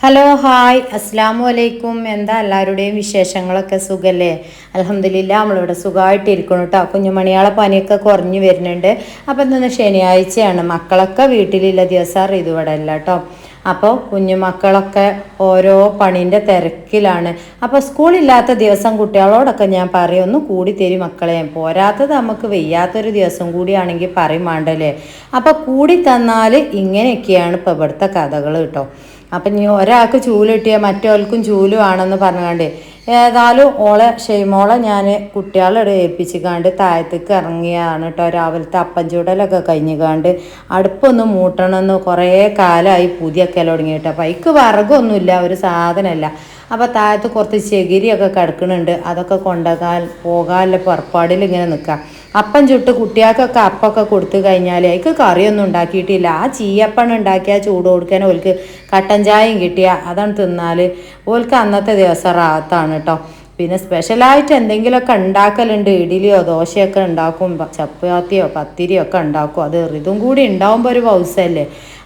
Hello hi അസ്സലാമു അലൈക്കും. എന്താ എല്ലാവരുടെയും വിശേഷങ്ങളൊക്കെ സുഖല്ലേ? അൽഹംദുലില്ലാ നമ്മളിവിടെ സുഖമായിട്ടിരിക്കണം കേട്ടോ. കുഞ്ഞുമണിയാളെ പനിയൊക്കെ കുറഞ്ഞു വരുന്നുണ്ട്. അപ്പം ഇന്ന് ശനിയാഴ്ചയാണ്, മക്കളൊക്കെ വീട്ടിലുള്ള ദിവസം ഇതിവിടെ അല്ല കേട്ടോ. അപ്പോൾ കുഞ്ഞുമക്കളൊക്കെ ഓരോ പണീൻ്റെ തിരക്കിലാണ്. അപ്പോൾ സ്കൂളില്ലാത്ത ദിവസം കുട്ടികളോടൊക്കെ ഞാൻ പറയും ഒന്ന് കൂടി തരും മക്കളെ, പോരാത്തത് നമുക്ക് വയ്യാത്തൊരു ദിവസം കൂടിയാണെങ്കിൽ പറയും വേണ്ടല്ലേ. അപ്പോൾ കൂടി തന്നാൽ ഇങ്ങനെയൊക്കെയാണ് ഇപ്പോൾ ഇവിടുത്തെ കഥകൾ കേട്ടോ. അപ്പം ഇനി ഒരാൾക്ക് ചൂല് കിട്ടിയാൽ മറ്റൊരാൾക്കും ചൂലുവാണെന്ന് പറഞ്ഞുകൊണ്ട് ഏതായാലും ഷെയ്മോളെ ഞാൻ കുട്ടികളെ ഏൽപ്പിച്ചിക്കാണ്ട് താഴത്തേക്ക് ഇറങ്ങിയാണ് കേട്ടോ. രാവിലത്തെ അപ്പം ചൂടലൊക്കെ കഴിഞ്ഞുകാണ്ട് അടുപ്പൊന്ന് മൂട്ടണമെന്ന് കുറേ കാലമായി പുതിയൊക്കെ തുടങ്ങി കേട്ടോ. അപ്പം അതിക്ക് വിറകൊന്നുമില്ല, ഒരു സാധനമല്ല. അപ്പോൾ താഴത്ത് കുറച്ച് ചകിരിയൊക്കെ കിടക്കുന്നുണ്ട്, അതൊക്കെ പോകാനുള്ള പുറപ്പാടിൽ ഇങ്ങനെ നിൽക്കാം. അപ്പം ചുട്ട് കുട്ടികൾക്കൊക്കെ അപ്പമൊക്കെ കൊടുത്തു കഴിഞ്ഞാൽ അതിക്ക് കറിയൊന്നും ഉണ്ടാക്കിയിട്ടില്ല. ആ ചീയപ്പണ് ഉണ്ടാക്കിയാൽ ചൂട് കൊടുക്കാൻ ഓൽക്ക് കട്ടൻ ചായയും കിട്ടിയാൽ അതാണ് തിന്നാൽ ഓൽക്ക് അന്നത്തെ ദിവസം റാത്താണ് കേട്ടോ. പിന്നെ സ്പെഷ്യലായിട്ട് എന്തെങ്കിലുമൊക്കെ ഉണ്ടാക്കലുണ്ട്, ഇഡ്ഡലിയോ ദോശയൊക്കെ ഉണ്ടാക്കും, ചപ്പാത്തിയോ പത്തിരിയോ ഒക്കെ ഉണ്ടാക്കും. അത് ഇതും കൂടി ഉണ്ടാകുമ്പോൾ ഒരു പൗസല്ലേ.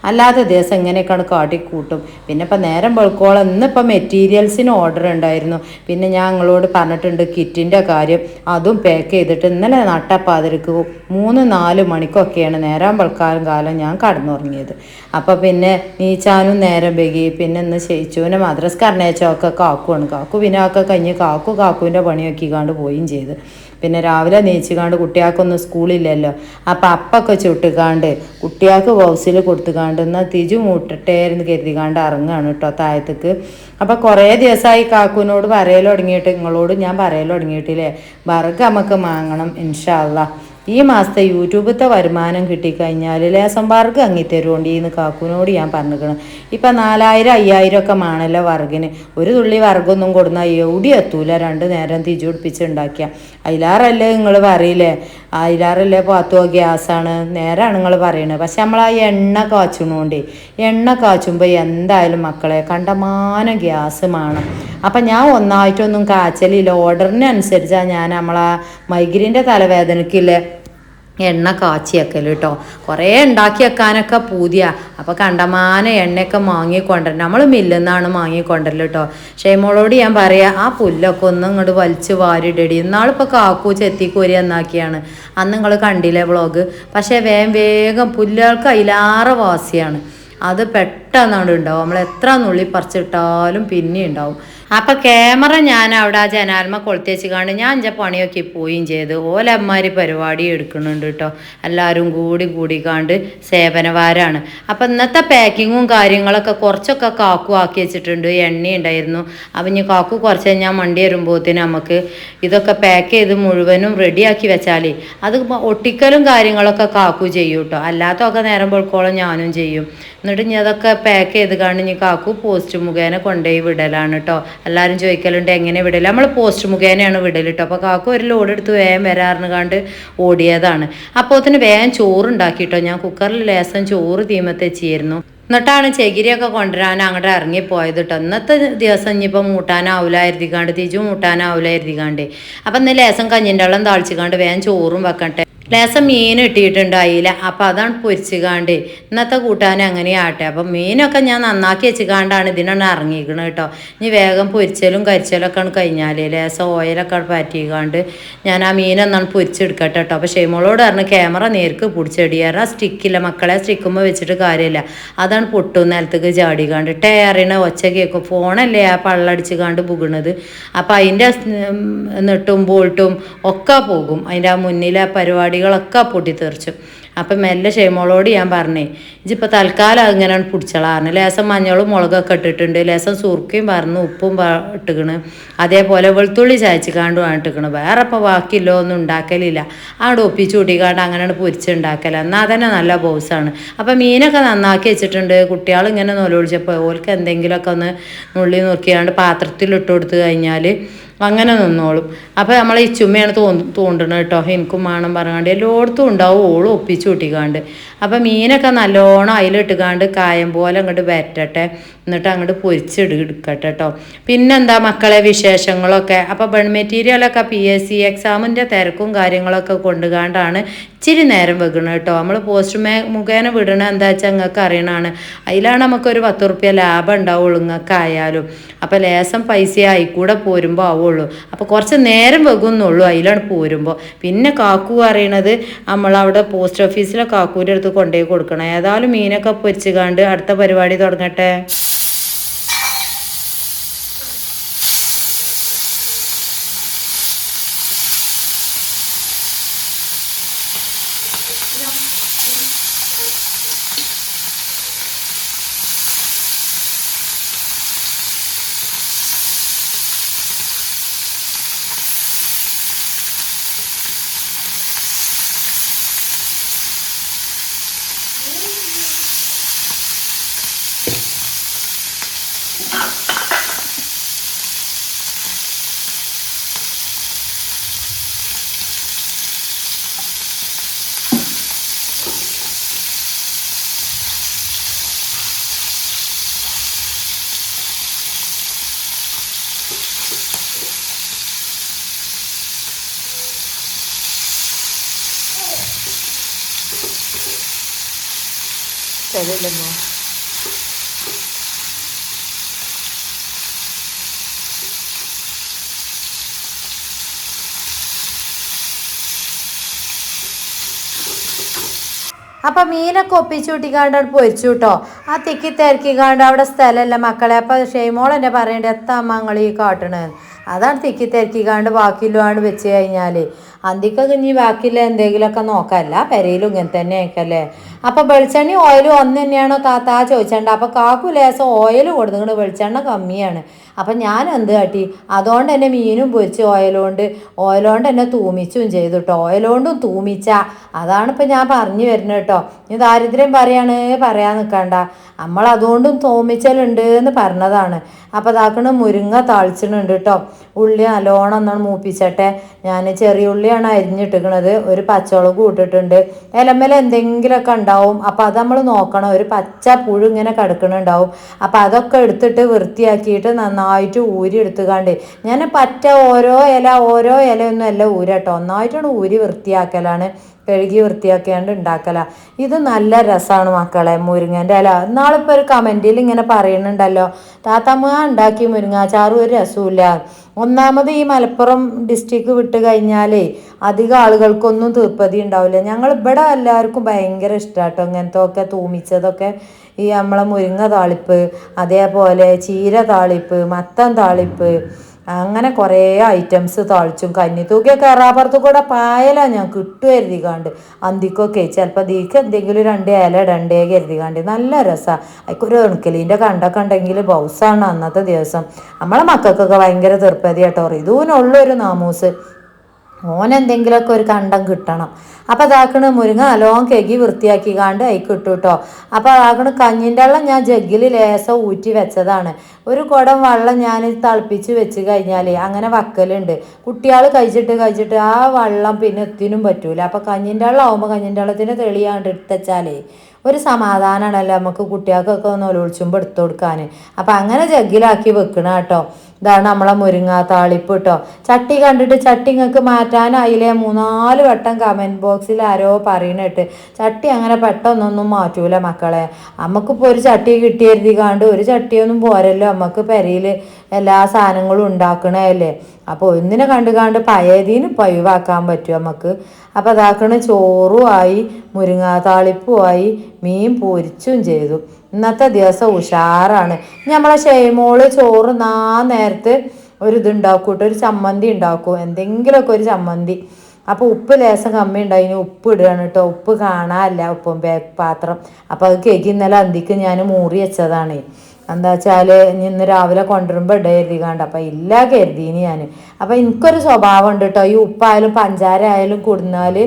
അല്ലാത്ത ദിവസം ഇങ്ങനെയൊക്കെയാണ് കാട്ടിക്കൂട്ടും. പിന്നെ ഇപ്പം നേരം വെളുക്കോളം ഇന്നിപ്പം മെറ്റീരിയൽസിന് ഓർഡർ ഉണ്ടായിരുന്നു. പിന്നെ ഞാൻ നിങ്ങളോട് പറഞ്ഞിട്ടുണ്ട് കിറ്റിൻ്റെ കാര്യം, അതും പാക്ക് ചെയ്തിട്ട് ഇന്നലെ നട്ടപ്പാതിരക്ക് 3-4 മണിക്കൊക്കെയാണ് നേരം വെളുക്കാലം ഞാൻ കടന്നുറങ്ങിയത്. അപ്പോൾ പിന്നെ നീച്ചാനും നേരം വൈകി. പിന്നെ ഇന്ന് ചേച്ചുവിനെ മദ്രസ് കർണേച്ചൊക്കെ കാക്കുവാണ്. കാക്കു പിന്നെ ഒക്കെ കഴിഞ്ഞ് കാക്കുവിൻ്റെ പണിയൊക്കെ കണ്ട് പോവുകയും ചെയ്ത്. പിന്നെ രാവിലെ നീച്ചുകാണ്ട് കുട്ടികൾക്കൊന്നും സ്കൂളില്ലല്ലോ, അപ്പം അപ്പൊക്കെ ചുട്ടുകാണ്ട് കുട്ടികൾക്ക് ബൗസിൽ കൊടുത്തുകാണ്ട് എന്നാൽ തിജു മൂട്ടട്ടേന്ന് കരുതികാണ്ട് ഇറങ്ങുകയാണ് കേട്ടോ താഴത്തേക്ക്. അപ്പം കുറേ ദിവസമായി കാക്കുവിനോട് പറയൽ തുടങ്ങിയിട്ട്, നിങ്ങളോട് ഞാൻ പറയൽ തുടങ്ങിയിട്ടില്ലേ വിറക് നമുക്ക് വാങ്ങണം ഇൻഷാ അള്ളാ. ഈ മാസത്തെ യൂട്യൂബത്തെ വരുമാനം കിട്ടിക്കഴിഞ്ഞാൽ ലേസം വറക് അങ്ങിത്തരുകൊണ്ടിന്ന് കാക്കുവിനോട് ഞാൻ പറഞ്ഞിരിക്കണം. ഇപ്പം 4000-5000 ഒക്കെ ആണല്ലോ വറകിന്. ഒരു തുള്ളി വറകൊന്നും കൊടുന്നാൽ എവിടെ എത്തൂല, 2 നേരം തിരിച്ചു പിടിപ്പിച്ചുണ്ടാക്കിയ. അതിലാറല്ലേ നിങ്ങൾ പറയില്ലേ, അതിലാറല്ലേ പാത്തോ ഗ്യാസാണ്, നേരാണ് നിങ്ങൾ പറയണത്. പക്ഷെ നമ്മൾ ആ എണ്ണ കാച്ചണോണ്ടേ, എണ്ണ കാച്ചുമ്പോൾ എന്തായാലും മക്കളെ കണ്ടമാനം ഗ്യാസ് വേണം. അപ്പം ഞാൻ ഒന്നായിട്ടൊന്നും കാച്ചലില്ല, ഓർഡറിനനുസരിച്ചാണ് ഞാൻ നമ്മളാ മൈഗ്രീൻ്റെ തലവേദനയ്ക്കില്ലേ എണ്ണ കാച്ചി വെക്കൽ കേട്ടോ. കുറേ ഉണ്ടാക്കി വെക്കാനൊക്കെ പൂതിയാ. അപ്പോൾ കണ്ടമാനം എണ്ണയൊക്കെ വാങ്ങിക്കൊണ്ടല്ലോ, നമ്മൾ മില്ലെന്നാണ് വാങ്ങിക്കൊണ്ടല്ലോ കേട്ടോ. ഷെയ്മോളോട് ഞാൻ പറയാം ആ പുല്ലൊക്കെ ഒന്ന് ഇങ്ങോട്ട് വലിച്ച് വാരിടടി. ഇന്നാളിപ്പോൾ കാക്കു ചെത്തിക്കോരി എന്നാക്കിയാണ്, അന്ന് നിങ്ങൾ കണ്ടില്ലേ വ്ളോഗ്. പക്ഷേ വേഗം പുല്ലുകൾക്ക് അതിലാറെ വാസിയാണ്, അത് പെട്ടെന്നാണ് ഉണ്ടാവും. നമ്മൾ എത്ര നുള്ളി പറിച്ചിട്ടാലും പിന്നെ ഉണ്ടാവും. അപ്പം ക്യാമറ ഞാൻ അവിടെ ആ ജനാൽമ കൊളുത്തി വെച്ചുകാണ്ട് ഞാൻ എൻ്റെ പണിയൊക്കെ പോവുകയും ചെയ്ത്. ഓലന്മാർ പരിപാടി എടുക്കുന്നുണ്ട് കേട്ടോ. എല്ലാവരും കൂടിക്കാണ്ട് സേവനവാരാണ്. അപ്പം ഇന്നത്തെ പാക്കിങ്ങും കാര്യങ്ങളൊക്കെ കുറച്ചൊക്കെ കാക്കു ആക്കി വെച്ചിട്ടുണ്ട്. എണ്ണ ഉണ്ടായിരുന്നു. അപ്പം ഇനി കാക്കു കുറച്ച് കഴിഞ്ഞാൽ മണ്ടി വരുമ്പോഴത്തേന് നമുക്ക് ഇതൊക്കെ പാക്ക് ചെയ്ത് മുഴുവനും റെഡിയാക്കി വെച്ചാൽ അത് ഒട്ടിക്കലും കാര്യങ്ങളൊക്കെ കാക്കു ചെയ്യും കേട്ടോ. അല്ലാത്തൊക്കെ നേരം പൊൾക്കോളം ഞാനും ചെയ്യും. എന്നിട്ട് ഇനി അതൊക്കെ പാക്ക് ചെയ്ത് കണ്ട് ഇനി കാക്കു പോസ്റ്റ് മുഖേന കൊണ്ടുപോയി വിടലാണ് കേട്ടോ. എല്ലാവരും ചോദിക്കലുണ്ട് എങ്ങനെ വിടൽ, നമ്മൾ പോസ്റ്റ് മുഖേനയാണ് വിടൽ കേട്ടോ. അപ്പോൾ കാക്കു ഒരു ലോഡ് എടുത്ത് വേഗം വരാറിന് കണ്ട് ഓടിയതാണ്. അപ്പോൾ അതിന് വേഗം ചോറുണ്ടാക്കി കേട്ടോ. ഞാൻ കുക്കറിൽ ലേസം ചോറ് തീമത്ത് വെച്ചിരുന്നു. എന്നിട്ടാണ് ചകിരിയൊക്കെ കൊണ്ടുവരാൻ അങ്ങോട്ട് ഇറങ്ങിപ്പോയത് കേട്ടോ. ഇന്നത്തെ ദിവസം ഇനിയിപ്പോൾ മൂട്ടാനാവില്ലായിരുത്തിക്കാണ്ട് തിരിച്ചു മൂട്ടാനാവില്ലായിരുത്തിക്കാണ്ട്. അപ്പം ഇന്ന് ലേസം കഞ്ഞിൻ്റെ വെള്ളം താളിച്ചിക്കാണ്ട് വേഗം ചോറും വെക്കട്ടെ. ലേസം മീൻ ഇട്ടിട്ടുണ്ട് അതിൽ. അപ്പം അതാണ് പൊരിച്ചുകാണ്ട് ഇന്നത്തെ കൂട്ടാൻ അങ്ങനെയാട്ടെ. അപ്പം മീനൊക്കെ ഞാൻ നന്നാക്കി വെച്ചുകാണ്ടാണ് ഇതിനാണ് ഇറങ്ങിയിരിക്കുന്നത് കേട്ടോ. ഇനി വേഗം പൊരിച്ചലും കരിച്ചലൊക്കെ കഴിഞ്ഞാൽ ലേസം ഓയിലൊക്കെ പറ്റിക്കാണ്ട് ഞാൻ ആ മീനൊന്നാണ് പൊരിച്ചെടുക്കട്ടെ കേട്ടോ. അപ്പോൾ ഷെയ്മോളോട് പറഞ്ഞ് ക്യാമറ നേർക്ക് പിടിച്ചെടിയാറ്, ആ സ്റ്റിക്കില്ല മക്കളെ, സ്റ്റിക്കുമ്പോൾ വെച്ചിട്ട് കാര്യമില്ല, അതാണ് പൊട്ടും നിലത്തേക്ക് ചാടിക്കാണ്ട് ടയറിന ഒച്ച കേൾക്കും. ഫോണല്ലേ ആ പള്ളടിച്ച് കാണ്ട് പുകണത്. അപ്പം അതിൻ്റെ നെട്ടും ബോൾട്ടും ഒക്കെ പോകും, അതിൻ്റെ ആ മുന്നിലെ പരിപാടികളൊക്കെ പൊട്ടിത്തെറിച്ചു. അപ്പം മെല്ലെ ഷെയ്മോളോട് ഞാൻ പറഞ്ഞേ ഇതിപ്പോൾ തൽക്കാലം അതിങ്ങനെയാണ് പിടിച്ചളാറിന് ലേസം മഞ്ഞളും മുളകൊക്കെ ഇട്ടിട്ടുണ്ട് ലേസം സുർക്കയും പറഞ്ഞു ഉപ്പും ഇട്ടിക്കണ് അതേപോലെ വെളുത്തുള്ളി ചായച്ചിക്കാണ്ടും ഇട്ടിക്കണ് വേറെ ഇപ്പോൾ ബാക്കിയില്ലോ ഒന്നും ഉണ്ടാക്കലില്ല അവിടെ ഒപ്പിച്ച് കൂട്ടിക്കാണ്ട് അങ്ങനെയാണ് പൊരിച്ചുണ്ടാക്കല എന്നാൽ തന്നെ നല്ല ബോസാണ് അപ്പം മീനൊക്കെ നന്നാക്കി വെച്ചിട്ടുണ്ട് കുട്ടികൾ ഇങ്ങനെ നൊലോളിച്ചപ്പോൾ ഓൾക്ക് എന്തെങ്കിലുമൊക്കെ ഒന്ന് നുള്ളി നോക്കിയാണ്ട് പാത്രത്തിലിട്ട് കൊടുത്തു കഴിഞ്ഞാൽ അങ്ങനെ നിന്നോളും അപ്പോൾ നമ്മൾ ഈ ചുമ്മയാണ് തോണ്ടണം കേട്ടോ എനിക്കും വേണം പറഞ്ഞാണ്ട് എല്ലായിടത്തും ഉണ്ടാവും ഓളും ഒപ്പിച്ച് കൂട്ടിക്കാണ്ട് അപ്പം മീനൊക്കെ നല്ലോണം അതിലിട്ടുകാണ്ട് കായം പോലെ അങ്ങോട്ട് വരട്ടെ എന്നിട്ട് അങ്ങോട്ട് പൊരിച്ചെടുക്കട്ടെ കേട്ടോ പിന്നെന്താ മക്കളെ വിശേഷങ്ങളൊക്കെ അപ്പോൾ ബൺ മെറ്റീരിയലൊക്കെ PSC എക്സാമിൻ്റെ തിരക്കും കാര്യങ്ങളൊക്കെ കൊണ്ടുകാണ്ടാണ് ഇച്ചിരി നേരം വെക്കണം കേട്ടോ നമ്മൾ പോസ്റ്റ് മുഖേന വിടണ എന്താ വെച്ചാൽ നിങ്ങൾക്ക് അറിയണതാണ് അതിലാണ് നമുക്കൊരു 10 റുപ്യ ലാഭം ഉണ്ടാവുള്ളൂ നിങ്ങൾക്ക് ആയാലും അപ്പോൾ ലേസം പൈസ ആയിക്കൂടെ പോരുമ്പോൾ ആവുള്ളൂ അപ്പോൾ കുറച്ച് നേരം വെക്കുന്നുള്ളൂ അതിലാണ് പോരുമ്പോൾ പിന്നെ കാക്കു അറിയണത് നമ്മളവിടെ പോസ്റ്റ് ഓഫീസിലെ കാക്കൂൻ്റെ അടുത്ത് കൊണ്ടുപോയി കൊടുക്കണം ഏതായാലും മീനൊക്കെ പൊരിച്ചുകാണ്ട് അടുത്ത പരിപാടി തുടങ്ങട്ടെ ശരിയല്ലോ അപ്പം മീനൊക്കെ ഒപ്പിച്ചു കൂട്ടിക്കാണ്ട് പൊരിച്ചു കേട്ടോ ആ തിക്കി തിരക്കിക്കാണ്ട് അവിടെ സ്ഥലമല്ല മക്കളെ അപ്പം ഷെയ്മോൾ എന്നെ പറയേണ്ടത് എത്താ മങ്ങൾ ഈ കാട്ടണത് അതാണ് തിക്കി തിരക്കിക്കാണ്ട് ബാക്കിയില്ലാണ്ട് വെച്ച് കഴിഞ്ഞാൽ അന്തിക്കൊക്കെ ഇനി ബാക്കിയില്ല എന്തെങ്കിലുമൊക്കെ നോക്കാമല്ല പെരയിലും ഇങ്ങനെ തന്നെ ആയിക്കല്ലേ അപ്പം വെളിച്ചെണ്ണ ഓയിലും ഒന്ന് തന്നെയാണോ താത്താ ചോദിച്ചണ്ട അപ്പം കാക്കു ലേസം ഓയിൽ കൊടുത്തിട്ട് വെളിച്ചെണ്ണ കമ്മിയാണ് അപ്പം ഞാൻ എന്ത് കാട്ടി അതുകൊണ്ട് തന്നെ മീനും പൊരിച്ച് ഓയിലോണ്ട് തന്നെ തൂമിച്ചും ചെയ്തു കേട്ടോ ഓയിലോണ്ടും തൂമിച്ച അതാണിപ്പോൾ ഞാൻ പറഞ്ഞു വരുന്നത് കേട്ടോ ഇനി ദാരിദ്ര്യം പറയാൻ നിൽക്കണ്ട നമ്മൾ അതുകൊണ്ടും തോമിച്ചലുണ്ട് എന്ന് പറഞ്ഞതാണ് അപ്പോൾ അതാക്കണ മുരിങ്ങ താളിച്ചിട്ടുണ്ട് കേട്ടോ ഉള്ളി നല്ലോണം ഒന്നാണ് മൂപ്പിച്ചട്ടെ ഞാൻ ചെറിയ ഉള്ളിയാണ് അരിഞ്ഞിട്ടിക്കണത് ഒരു പച്ചമുളക് ഇട്ടിട്ടുണ്ട് ഇലമേൽ എന്തെങ്കിലുമൊക്കെ ഉണ്ടാവും അപ്പോൾ അത് നമ്മൾ നോക്കണം ഒരു പച്ച പുഴു ഇങ്ങനെ കിടക്കണുണ്ടാവും അപ്പോൾ അതൊക്കെ എടുത്തിട്ട് വൃത്തിയാക്കിയിട്ട് നന്നായിട്ട് ഊരി എടുത്തുകാണ്ട് ഞാൻ ഓരോ ഇലയൊന്നും അല്ല ഊരട്ടോ ഒന്നായിട്ടാണ് ഊരി വൃത്തിയാക്കലാണ് കഴുകി വൃത്തിയാക്കിയാണ്ട് ഉണ്ടാക്കല ഇത് നല്ല രസമാണ് മക്കളെ മുരിങ്ങൻ്റെ ഇല നാളിപ്പോൾ ഒരു കമൻറ്റിൽ ഇങ്ങനെ പറയുന്നുണ്ടല്ലോ താത്തമ്മ ഉണ്ടാക്കി മുരിങ്ങാച്ചാറും ഒരു രസമില്ല ഒന്നാമത് ഈ മലപ്പുറം ഡിസ്ട്രിക്ട് വിട്ട് കഴിഞ്ഞാലേ അധികം ആളുകൾക്കൊന്നും തീർപ്പതി ഉണ്ടാവില്ല ഞങ്ങൾ ഇവിടെ എല്ലാവർക്കും ഭയങ്കര ഇഷ്ടമാട്ടോ ഇങ്ങനത്തെ ഒക്കെ തൂമിച്ചതൊക്കെ ഈ നമ്മളെ മുരിങ്ങ താളിപ്പ് അതേപോലെ ചീര താളിപ്പ് മത്തൻ താളിപ്പ് അങ്ങനെ കുറേ ഐറ്റംസ് താളിച്ചും കന്നിത്തൂക്കിയൊക്കെ എറാപ്പുറത്ത് കൂടെ പായലാണ് ഞാൻ കിട്ടുമായിരുന്നിക്കാണ്ട് അന്തിക്കൊക്കെ ചിലപ്പോൾ ദീക്ക് എന്തെങ്കിലും 2 ഇല ഇടണ്ടേ കരുതിക്കാണ്ട് നല്ല രസമാണ് അതിക്കൊരു ഉണക്കലീൻ്റെ കണ്ടൊക്കെ ഉണ്ടെങ്കിൽ ബൗസാണ് അന്നത്തെ ദിവസം നമ്മളെ മക്കൾക്കൊക്കെ ഭയങ്കര തീർപ്പതി കേട്ടോ ഇതിനുള്ളൊരു നാമൂസ് ഓനെന്തെങ്കിലുമൊക്കെ ഒരു കണ്ടം കിട്ടണം അപ്പോൾ അതാക്കണ് മുരിങ്ങ നല്ലോണം കെകി വൃത്തിയാക്കിക്കാണ്ട് അതിക്ക് ഇട്ടു കേട്ടോ അപ്പോൾ അതാക്കണ് കഞ്ഞിൻ്റെ വെള്ളം ഞാൻ ജഗ്ഗിൽ ലേസം ഊറ്റി വെച്ചതാണ് ഒരു കുടം വെള്ളം ഞാൻ തിളപ്പിച്ച് വെച്ച് കഴിഞ്ഞാൽ അങ്ങനെ വക്കലുണ്ട് കുട്ടികൾ കഴിച്ചിട്ട് ആ വെള്ളം പിന്നെ എത്തിനും പറ്റൂല അപ്പോൾ കഞ്ഞിൻ്റെ വെള്ളം ആകുമ്പോൾ കഞ്ഞിൻ്റെ വെള്ളത്തിന് തെളിയാണ്ട് എടുത്തുവെച്ചാലേ ഒരു സമാധാനമാണല്ലോ നമുക്ക് കുട്ടികൾക്കൊക്കെ ഒന്ന് ഒളിച്ചുമ്പോൾ എടുത്തു കൊടുക്കാൻ അപ്പം അങ്ങനെ ജഗ്ഗിലാക്കി വെക്കണം കേട്ടോ ഇതാണ് നമ്മളെ മുരിങ്ങ താളിപ്പ് കേട്ടോ ചട്ടി കണ്ടിട്ട് ചട്ടി നിങ്ങൾക്ക് മാറ്റാനായില്ലേ 3-4 വട്ടം കമൻറ്റ് ബോക്സിൽ ആരോ പറയണിട്ട് ചട്ടി അങ്ങനെ പെട്ടെന്നൊന്നും മാറ്റൂല മക്കളെ നമുക്കിപ്പോൾ ഒരു ചട്ടി കിട്ടിയിരുത്തിക്കാണ്ട് ഒരു ചട്ടിയൊന്നും പോരല്ലോ നമുക്ക് പെരയിൽ എല്ലാ സാധനങ്ങളും ഉണ്ടാക്കണല്ലേ അപ്പോൾ ഒന്നിനെ കണ്ട് പഴയതിന് ഒഴിവാക്കാൻ പറ്റും നമുക്ക് അപ്പോൾ അതാക്കണ ചോറും ആയി മുരിങ്ങാ താളിപ്പും ആയി മീൻ പൊരിച്ചും ചെയ്തു ഇന്നത്തെ ദിവസം ഉഷാറാണ് നമ്മളെ ഷെയ്മോള് ചോറ് നേരത്ത് ഒരു ഇതുണ്ടാക്കും കേട്ടോ ഒരു ചമ്മന്തി ഉണ്ടാക്കും എന്തെങ്കിലുമൊക്കെ ഒരു ചമ്മന്തി അപ്പോൾ ഉപ്പ് ലേശം കമ്മി ഉണ്ടായിന്, ഉപ്പ് ഇടുകയാണ് കേട്ടോ. ഉപ്പ് കാണാനില്ല ഉപ്പും പാത്രം. അപ്പോൾ അത് കേക്ക് ഇന്നലെ അന്തിക്ക് ഞാൻ മൂറി വെച്ചതാണ്. എന്താ വെച്ചാൽ ഇന്ന് രാവിലെ കൊണ്ടുവരുമ്പോൾ ഇടരുതി കണ്ട. അപ്പം ഇല്ല കരുതീന് ഞാൻ. അപ്പം എനിക്കൊരു സ്വഭാവം ഉണ്ട് കേട്ടോ, ഈ ഉപ്പായാലും പഞ്ചാര ആയാലും കൊടുന്നാൽ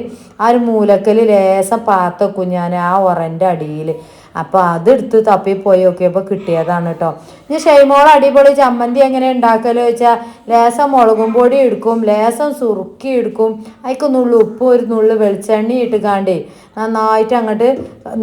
ആ ഒരു മൂലക്കൽ ലേശം പാത്ത് വെക്കും ഞാൻ ആ ഉറൻ്റെ അടിയിൽ. അപ്പോൾ അതെടുത്ത് തപ്പിപ്പോയി നോക്കിയപ്പോൾ കിട്ടിയതാണ് കേട്ടോ. ഇനി ഷൈമോൾ അടിപൊളി ചമ്മന്തി എങ്ങനെ ഉണ്ടാക്കല് വെച്ചാൽ ലേശം മുളകും പൊടി എടുക്കും, ലേശം സുറുക്കി എടുക്കും, അതിക്ക് നുള്ളു ഉപ്പും ഒരു നുള്ളു വെളിച്ചെണ്ണ ഇട്ടുകാണ്ടേ നന്നായിട്ട് അങ്ങോട്ട്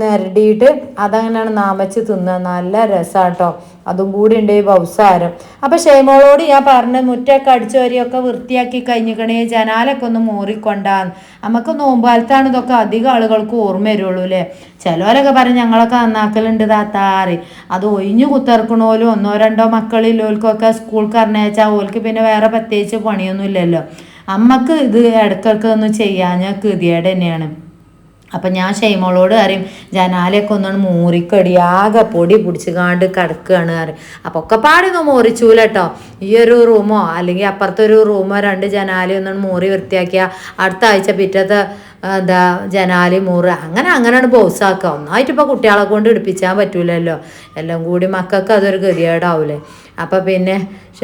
നിരടിയിട്ട് അതങ്ങനെയാണ് നാമച്ച് തിന്നുക. നല്ല രസമാണ് കേട്ടോ. അതും കൂടി ഉണ്ട് ഈ ബൗസാരം. അപ്പം ഷൈമോളോട് ഞാൻ പറഞ്ഞ് മുറ്റൊക്കെ അടിച്ചു വരിയൊക്കെ വൃത്തിയാക്കി കഴിഞ്ഞിക്കണേ, ജനാലൊക്കെ ഒന്ന് മോറിക്കൊണ്ടാന്ന്. നമുക്ക് നോമ്പാലത്താണ് ഇതൊക്കെ അധികം ആളുകൾക്ക് ഓർമ്മ വരുള്ളൂ അല്ലേ. ചിലവരൊക്കെ പറഞ്ഞ് ഞങ്ങളൊക്കെ നന്നാക്കലുണ്ട് താത്താറി. അത് ഒഴിഞ്ഞു കുത്തിറക്കണോലും ഒന്നോ രണ്ടോ മക്കളില്ലോൽക്കൊക്കെ സ്കൂൾക്ക് പറഞ്ഞയച്ചാൽ ഓൽക്ക് പിന്നെ വേറെ പ്രത്യേകിച്ച് പണിയൊന്നും ഇല്ലല്ലോ. അമ്മക്ക് ഇത് ഇടയ്ക്കൊക്കെ ഒന്ന് ചെയ്യാൻ ഗതികേട് തന്നെയാണ്. അപ്പം ഞാൻ ഷൈമോളോട് പറയും ജനാലയൊക്കെ ഒന്നാണ് മൂറിക്കടി, ആകെ പൊടി പിടിച്ച് കാണ്ട് കിടക്കുകയാണ് പറയും. അപ്പോൾ ഒക്കെ പാടിയൊന്നും മോറിച്ചൂല കേട്ടോ. ഈ ഒരു റൂമോ അല്ലെങ്കിൽ അപ്പുറത്തൊരു റൂമോ 2 ജനാലയും ഒന്നാണ് മൂറി വൃത്തിയാക്കിയാൽ അടുത്ത ആഴ്ച പിറ്റത്തെ എന്താ ജനാലി മൂറ് അങ്ങനെയാണ് ബോസാക്കുക. ഒന്നായിട്ട് ഇപ്പോൾ കുട്ടികളെ കൊണ്ട് എടുപ്പിച്ചാൻ പറ്റൂലല്ലോ. എല്ലാം കൂടി മക്കൾക്ക് അതൊരു ഗതികേടാവൂലേ. അപ്പം പിന്നെ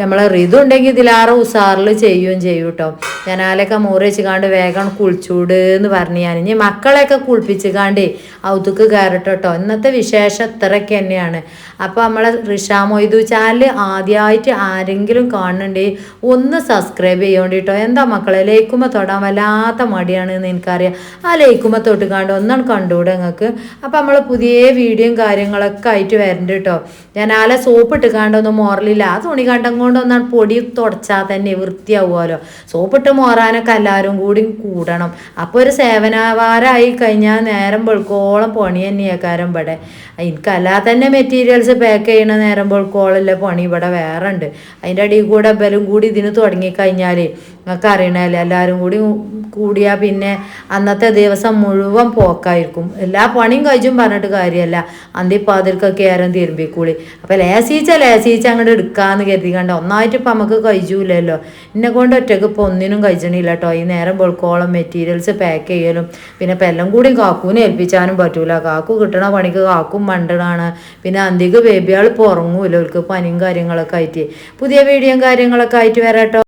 നമ്മളെ ഇതുണ്ടെങ്കിൽ ഇതിലാറ് ഉസാറിൽ ചെയ്യും കേട്ടോ. ജനാലൊക്കെ മൂറി വെച്ചുകാണ്ട് വേഗം കുളിച്ചൂട് എന്ന് പറഞ്ഞ് ഞാൻ ഇനി മക്കളെയൊക്കെ കുളിപ്പിച്ചുകാണ്ട് ഔത്തുക്ക് കയറട്ടോ കേട്ടോ. ഇന്നത്തെ വിശേഷം ഇത്രയൊക്കെ തന്നെയാണ്. അപ്പോൾ നമ്മളെ റിഷാ മൊയ്തു ചാനൽ ആദ്യമായിട്ട് ആരെങ്കിലും കാണുന്നുണ്ടെങ്കിൽ ഒന്ന് സബ്സ്ക്രൈബ് ചെയ്യോണ്ട് കേട്ടോ. എന്താ മക്കളെ ലൈക്കുമ്പോൾ തൊടാൻ വല്ലാത്ത മടിയാണ് എന്ന് എനിക്കറിയാം. ആ ലൈക്കുമ്പോൾ തൊട്ട് കാണ്ട് ഒന്നാണ് കണ്ടുകൂടെ നിങ്ങൾക്ക്. അപ്പം നമ്മൾ പുതിയ വീഡിയോയും കാര്യങ്ങളൊക്കെ ആയിട്ട് വരണ്ട് കേട്ടോ. ജനാല സോപ്പിട്ട് കാണ്ടൊന്നും മോറലില്ല, ആ തുണി കണ്ടം കൊണ്ടൊന്നാണ് പൊടി തുടച്ചാൽ തന്നെ വൃത്തിയാവുമല്ലോ. സോപ്പിട്ട് മോറാനൊക്കെ എല്ലാവരും കൂടി കൂടണം. അപ്പോൾ ഒരു സേവനവാരമായി കഴിഞ്ഞാൽ നേരം വെളുക്കോളം പണി തന്നെയാക്കാരം ഇവിടെ. എനിക്കല്ലാതെ തന്നെ മെറ്റീരിയൽസ് പാക്ക് ചെയ്യണ നേരം വെളുക്കോളല്ല പണി ഇവിടെ വേറെ ഉണ്ട്. അതിൻ്റെ അടിയിൽ കൂടെ ബലും കൂടി ഇതിന് തുടങ്ങിക്കഴിഞ്ഞാൽ നിങ്ങൾക്ക് അറിയണമല്ലോ, എല്ലാവരും കൂടി കൂടിയാൽ പിന്നെ അന്നത്തെ ദിവസം മുഴുവൻ പോക്കായിരിക്കും. എല്ലാ പണിയും കഴിച്ചും പറഞ്ഞിട്ട് കാര്യമല്ല. അന്തിപ്പാതിർക്കൊക്കെ ആരും തിരുമ്പിക്കൂടി. അപ്പോൾ ലേസീച്ച അങ്ങോട്ട് എടുക്കാമെന്ന് കരുതി കണ്ട. ഒന്നായിട്ട് ഇപ്പം നമുക്ക് കഴിച്ചൂലല്ലോ. എന്നെ കൊണ്ട് ഒറ്റയ്ക്ക് ഇപ്പോൾ ഒന്നിനും കഴിച്ചണില്ല കേട്ടോ. ഈ നേരം വെളുക്കോളം മെറ്റീരിയൽസ് പാക്ക് ചെയ്യലും പിന്നെ ഇപ്പം എല്ലാം കൂടി കാക്കൂനെ ഏൽപ്പിച്ചാനും പറ്റൂല. കാക്കു കിട്ടണ പണിക്ക് കാക്കും മണ്ടനാണ്. പിന്നെ അന്തിക്ക് ബേബിയാൾ ഇപ്പോൾ ഉറങ്ങൂല, അവർക്ക് പനിയും കാര്യങ്ങളൊക്കെ ആയിട്ട്. പുതിയ വീഡിയോയും കാര്യങ്ങളൊക്കെ ആയിട്ട് വരാം കേട്ടോ.